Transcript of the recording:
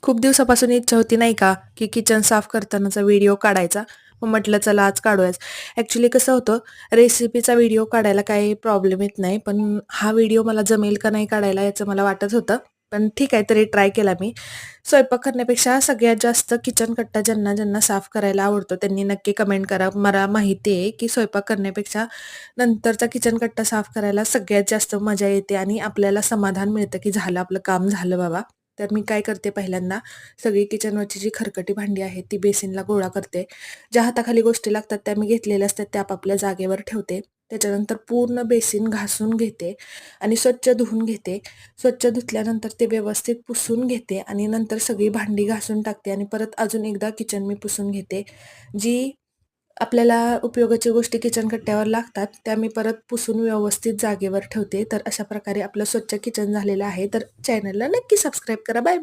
खूप दिवसापासून इच्छा होती नाही का, की किचन साफ करतानाचा व्हिडिओ काढायचा. मग म्हटलं चला आज काढूयाच. ॲक्च्युअली कसं होतं, रेसिपीचा व्हिडिओ काढायला काही प्रॉब्लेम येत नाही. पण हा व्हिडिओ मला जमेल का नाही काढायला याचं मला वाटत होतं. पण ठीक आहे तरी ट्राय केला मी. स्वयंपाक करण्यापेक्षा सगळ्यात जास्त किचन कट्टा ज्यांना साफ करायला आवडतो त्यांनी नक्की कमेंट करा. मला माहिती आहे, की स्वयंपाक करण्यापेक्षा नंतरचा किचन कट्टा साफ करायला सगळ्यात जास्त मजा येते आणि आपल्याला समाधान मिळतं, की झालं आपलं काम झालं बाबा. तर मी काय करते पहिल्यांदा सगळी किचनवरची जी खरकटी भांडी आहेत ती बेसिनला गोळा करते. ज्या हाताखाली गोष्टी लागतात त्या मी घेतलेल्या असतात त्या आपापल्या जागेवर ठेवते. त्याच्यानंतर पूर्ण बेसिन घासून घेते आणि स्वच्छ धुवून घेते. स्वच्छ धुतल्यानंतर ते व्यवस्थित पुसून घेते आणि नंतर सगळी भांडी घासून टाकते आणि परत अजून एकदा किचन मी पुसून घेते. जी आपल्याला उपयोगाच्या गोष्टी किचन कट्ट्यावर लागतात त्या मी परत पुसून व्यवस्थित जागेवर ठेवते. तर अशा प्रकारे आपलं स्वच्छ किचन झालेलं आहे. तर चॅनलला नक्की सबस्क्राईब करा. Bye bye.